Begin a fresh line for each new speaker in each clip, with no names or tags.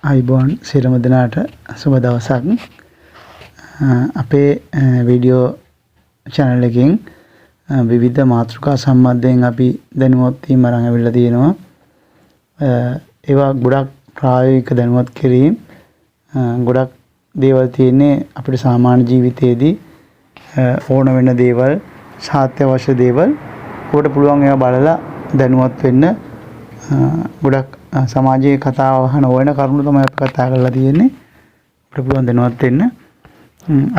අයිබෝන් සියලුම දෙනාට සුබ දවසක්. අපේ වීඩියෝ channel එකෙන් විවිධ මාතෘකා සම්බන්ධයෙන් අපි දැනුවත් වීම අරන් අවිල්ලා තියෙනවා. ඒවා ගොඩක් ප්‍රායෝගික දැනුවත් කිරීම ගොඩක් දේවල් තියෙන්නේ අපිට සාමාන්‍ය ජීවිතයේදී ඕන වෙන දේවල් සාත්‍යවශ්‍ය දේවල් ඔබට පුළුවන් ඒවා බලලා දැනුවත් වෙන්න. ගොඩක් සමාජයේ කතාව අහන ඕන කරුණු තමයි අපි කතා කරලා තියෙන්නේ. අපිට පුළුවන් දැනුවත් වෙන්න.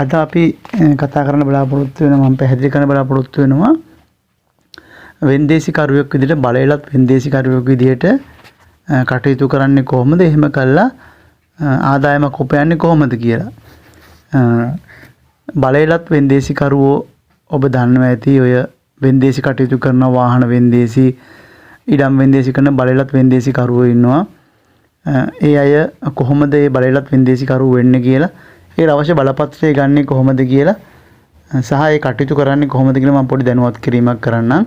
අද අපි කතා කරන්න බලාපොරොත්තු වෙනවා මම පැහැදිලි කරන්න බලාපොරොත්තු වෙනවා වෙන්දේසි කරුවෙක් විදිහට බලයලත් වෙන්දේසි කරුවෙක් විදිහට කටයුතු කරන්නේ කොහොමද? එහෙම කළා ආදායමක් උපයන්නේ කොහොමද කියලා. බලයලත් වෙන්දේසි කරුවෝ ඔබ දන්නවා ඇති ඔය වෙන්දේසි කටයුතු කරන වාහන වෙන්දේසි ඉඩම් වෙන්දේසි කරන බලයලත් වෙන්දේසි කරුවෝ ඉන්නවා. ඒ අය කොහොමද මේ බලයලත් වෙන්දේසි කරුවෝ වෙන්නේ කියලා, ඒ අවශ්‍ය බලපත්‍රය ගන්නෙ කොහොමද කියලා සහ ඒ කටයුතු කරන්නේ කොහොමද කියලා මම පොඩි දැනුවත් කිරීමක් කරන්නම්.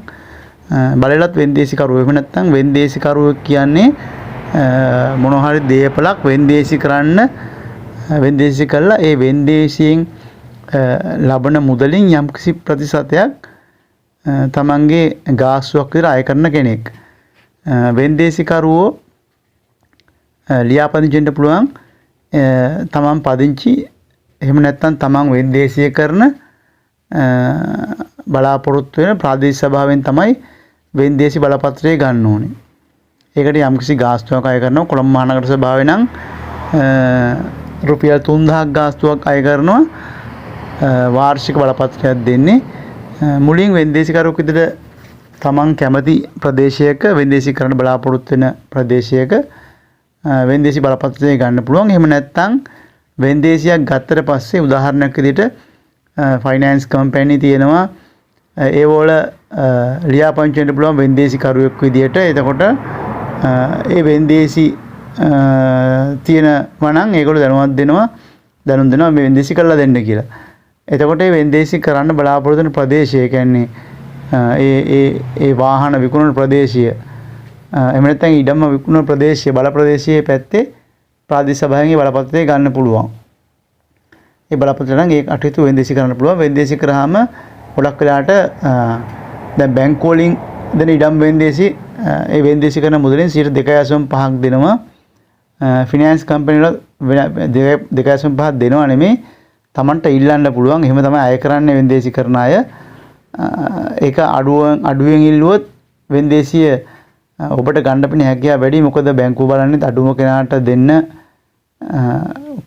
බලයලත් වෙන්දේසි කරුවෝ එහෙම නැත්නම් වෙන්දේසි කරුවෝ කියන්නේ මොනවා හරි දේපලක් වෙන්දේසි කරන්න වෙන්දේසි කළා ඒ වෙන්දේසියෙන් ලබන මුදලින් යම්කිසි ප්‍රතිශතයක් තමන්ගේ ගාස්තුවක් විතර අය කරන කෙනෙක්. වෙන්දේසි කරුවෝ ලියාපදිංචි වෙන්න පුළුවන් තමන් පදිංචි එහෙම නැත්නම් තමන් වෙන්දේසිය කරන බලාපොරොත්තු වෙන ප්‍රාදේශීය සභාවෙන් තමයි වෙන්දේසි බලපත්‍රය ගන්න ඕනේ. ඒකට යම්කිසි ගාස්තුවක් අය කරනවා. කොළඹ මහනගර සභාවේ නම් රුපියල් 3000ක් ගාස්තුවක් අය කරනවා. වාර්ෂික බලපත්‍රයක් දෙන්නේ. මුලින් වෙන්දේසිකරුවෙක් විදිහට තමන් කැමති ප්‍රදේශයක වෙන්දේසි කරන්න බලාපොරොත්තු වෙන ප්‍රදේශයක වෙන්දේසි බලපත්‍රය ගන්න පුළුවන්. එහෙම නැත්නම් වෙන්දේසියක් ගත්තට පස්සේ උදාහරණයක් විදිහට ෆයිනෑන්ස් කම්පැනි තියෙනවා. ඒවල ලියාපදිංචි වෙන්න පුළුවන් වෙන්දේසි කරුවෙක් විදිහට. එතකොට ඒ වෙන්දේසි තියෙනවා නම් ඒගොල්ලෝ දැනුම් දෙනවා මේ වෙන්දේසි කරලා දෙන්න කියලා. එතකොට මේ වෙන්දේසි කරන්න බලාපොරොත්තු වෙන ප්‍රදේශය කියන්නේ ඒ වාහන විකුණන ප්‍රදේශය එහෙම නැත්නම් ඉඩම විකුණන ප්‍රදේශය බල ප්‍රදේශයේ පැත්තේ ප්‍රාදේශීය සභාවෙන් බලපත්‍රය ගන්න පුළුවන්. ඒ බලපත්‍රය නම් ඒ කටයුතු වෙන්දේසි කරන්න පුළුවන්. වෙන්දේසි කරාම ගොඩක් වෙලාට දැන් බැංකුව වලින් දෙන ඉඩම් වෙන්දේසි ඒ වෙන්දේසි කරන මුදලින් 2.5% දෙනවා. ෆිනෑන්ස් කම්පැනි වල 2.5% දෙනවා නෙමෙයි, තමන්ට ඉල්ලන්න පුළුවන්. එහෙම තමයි අය කරන්නේ වෙන්දේසි කරන අය. ඒක අඩුවෙන් ඉල්ලුවොත් වෙන්දේසිය ඔබට ගන්න පින හැකියාව වැඩි. මොකද බැංකුව බලන්නේ අඩුම කෙනාට දෙන්න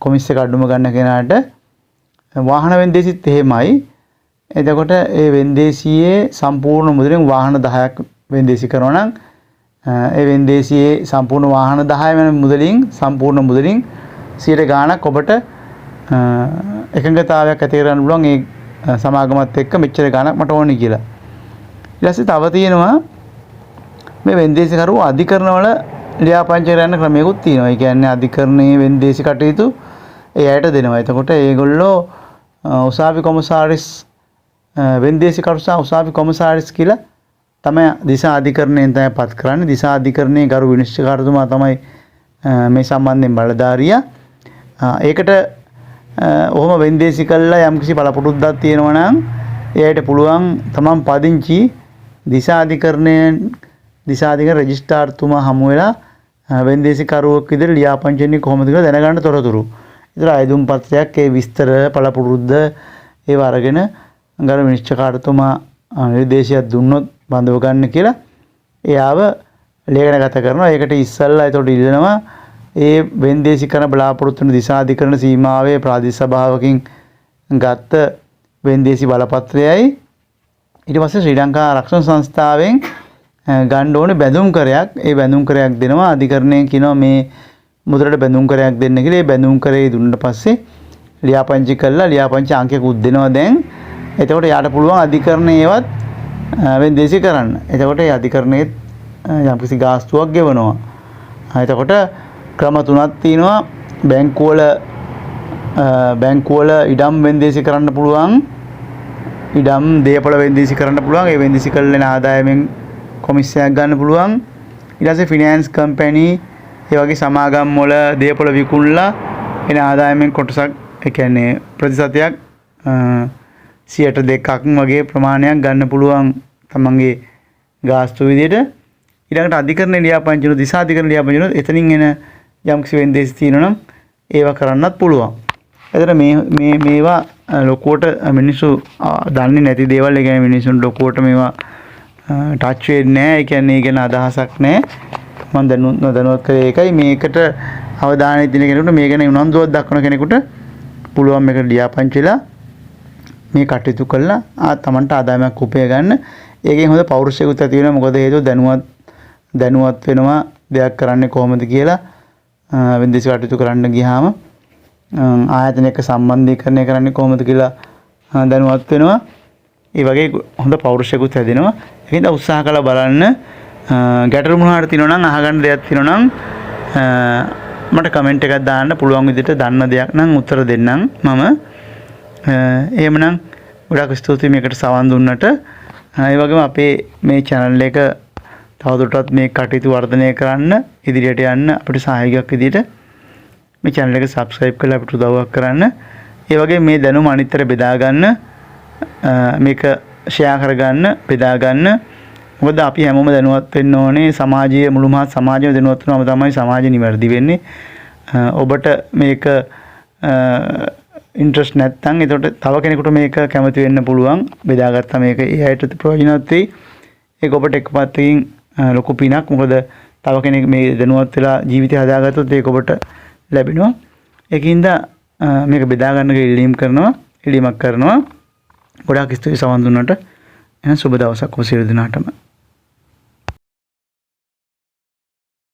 කොමිස් එක අඩුම ගන්න කෙනාට. වාහන වෙන්දේසිත් එහෙමයි. එතකොට ඒ වෙන්දේසියේ සම්පූර්ණ මුදලින් වාහන 10ක් වෙන්දේසි කරනවා නම් ඒ වෙන්දේසියේ සම්පූර්ණ වාහන 10 වෙන මුදලින් සම්පූර්ණ මුදලින් 100 ගාණක් ඔබට එකඟතාවයක් ඇති කරගන්න පුළුවන්. ඒ සමාගමත් එක්ක මෙච්චර ගාණක් මට ඕනේ කියලා. ඊට පස්සේ තව තියෙනවා මේ වෙන්දේසි කරුවෝ අධිකරණ වල ලියාපදිංචි කරන්න ක්‍රමයකුත් තියෙනවා. ඒ කියන්නේ අධිකරණයේ වෙන්දේසි කටයුතු ඒ අයට දෙනවා. එතකොට ඒගොල්ලෝ උසාවි කොමසාරිස් වෙන්දේසි කරුසා උසාවි කොමසාරිස් කියලා තමයි දිසා අධිකරණයෙන් තමයි පත් කරන්නේ. දිසා අධිකරණයේ ගරු විනිශ්චයකාරතුමා තමයි මේ සම්බන්ධයෙන් බලධාරියා. ඒකට ඔහොම වෙන්දේසි කළා යම්කිසි බලාපොරොත්තුවක් තියෙනවා නම් එයාට පුළුවන් තමන් පදිංචි දිසා අධිකරණ රෙජිස්ට්‍රාර්තුමා හමු වෙලා වෙන්දේසි කරුවෙක් විදිහට ලියාපදිංචි වෙන්නේ කොහොමද කියලා දැනගන්න තොරතුරු. ඒතර අයදුම් පත්‍රයක් ඒ විස්තර බලාපොරොත්තුද ඒව අරගෙන ගරු විනිශ්චයකාරතුමා නිර්දේශයක් දුන්නොත් බඳව ගන්න කියලා එයාව ලේඛනගත කරනවා. ඒකට ඉස්සල්ලා ඒතකොට ඉල්ලනවා ඒ වෙන්දේසි කරන බලාපොරොත්තු වෙන දිසා අධිකරණ සීමාවේ ප්‍රාදේශීය සභාවකින් ගත්ත වෙන්දේසි බලපත්‍රයයි ඊට පස්සේ ශ්‍රී ලංකා ආරක්ෂණ සංස්ථාවෙන් ගන්න ඕනේ බැඳුම් කරයක්. ඒ බැඳුම් කරයක් දෙනවා. අධිකරණයෙන් කියනවා මේ මුදලට බැඳුම් කරයක් දෙන්න කියලා. ඒ බැඳුම් කරේ දුන්නාට පස්සේ ලියාපදිංචි කළා. ලියාපදිංචි අංකයකුත් දෙනවා දැන්. එතකොට යාට පුළුවන් අධිකරණයේවත් වෙන්දේසි කරන්න. එතකොට ඒ අධිකරණයේ යම්කිසි ගාස්තුවක් ගෙවනවා. එතකොට ක්‍රම තුනක් තියෙනවා. බැංකුවල ඉඩම් වෙන්දේසි කරන්න පුළුවන්. ඉඩම් දේපල වෙන්දේසි කරන්න පුළුවන්. ඒ වෙන්දේසි කළේන ආදායමෙන් කොමිස්සයක් ගන්න පුළුවන්. ඊට පස්සේ ෆිනෑන්ස් කම්පැනි ඒ වගේ සමාගම් වල දේපොළ විකුණලා එන ආදායමෙන් කොටසක් ඒ කියන්නේ ප්‍රතිශතයක් 102ක් වගේ ප්‍රමාණයක් ගන්න පුළුවන් තමන්ගේ ගාස්තු විදියට. ඊළඟට අධිකරණ ලියාපදිංචි වල දිසාධිකරණ ලියාපදිංචි වල එතනින් එන යම් කිසි වෙන්දේසි තියෙනවා නම් ඒවා කරන්නත් පුළුවන්. එතන මේවා ලොකුවට මිනිස්සු දන්නේ නැති දේවල්. ඒ කියන්නේ මිනිස්සුන් ලොකුවට මේවා ටච් වෙන්නේ නැහැ. ඒ කියන්නේ ඒ ගැන අදහසක් නැහැ. මම දැනුවත් කරේ ඒකයි. මේකට අවධානය දෙන කෙනෙකුට මේ ගැන උනන්දුවක් දක්වන කෙනෙකුට පුළුවන් මේකට ලියාපදිංචි වෙලා මේ කටයුතු කළා තමන්ට ආදායමක් උපය ගන්න. ඒකෙන් හොඳ පෞරුෂයකුත් ඇති වෙනවා. මොකද හේතුව දැනුවත් වෙනවා දෙයක් කරන්නේ කොහොමද කියලා. වෙන්දේසි කටයුතු කරන්න ගියාම ආයතන එක්ක සම්බන්ධීකරණය කරන්නේ කොහොමද කියලා දැනුවත් වෙනවා. ඒ වගේ හොඳ පෞරුෂයකුත් හැදෙනවා. ඒකින්ද උත්සාහ කරලා බලන්න. ගැටලු මොනවාට තියෙනවා නම් අහගන්න දෙයක් තියෙනවා නම් මට කමෙන්ට් එකක් දාන්න පුළුවන් විදිහට දන්න දෙයක් නම් උත්තර දෙන්නම් මම. එහෙමනම් ගොඩාක් ස්තුතියි මේකට සවන් දුන්නට. ඒ වගේම අපේ මේ channel එක තවදුරටත් මේ කටයුතු වර්ධනය කරන්න ඉදිරියට යන්න අපිට සහයෝගයක් විදිහට මේ channel එක subscribe කරලා අපිට උදව්වක් කරන්න. ඒ වගේ මේ දැනුම අනිත්තර බෙදා ගන්න, මේක share කරගන්න, බෙදා ගන්න. මොකද අපි හැමෝම දැනුවත් වෙන්න ඕනේ. සමාජයේ මුළු මහත් සමාජයම දැනුවත් වුණාම තමයි සමාජය නිවැරදි වෙන්නේ. ඔබට මේක ඉන්ට්‍රස්ට් නැත්නම් ඒකට තව කෙනෙකුට මේක කැමති වෙන්න පුළුවන්. බෙදාගත්තා මේක ඒ අයට ප්‍රයෝජනවත් වෙයි. ඒක ඔබට එකපැත්තකින් ලොකු පිනක්. මොකද තව කෙනෙක් මේ දැනුවත් වෙලා ජීවිතය හදාගත්තොත් ඒක ඔබට ලැබෙනවා. ඒකින්ද මේක බෙදා ගන්න ඉල්ලීමක් කරනවා. ගොඩාක් ස්තුතියි සවන් දුන්නට. එහෙනම් සුබ දවසක් ඔබ සියලු දෙනාටම.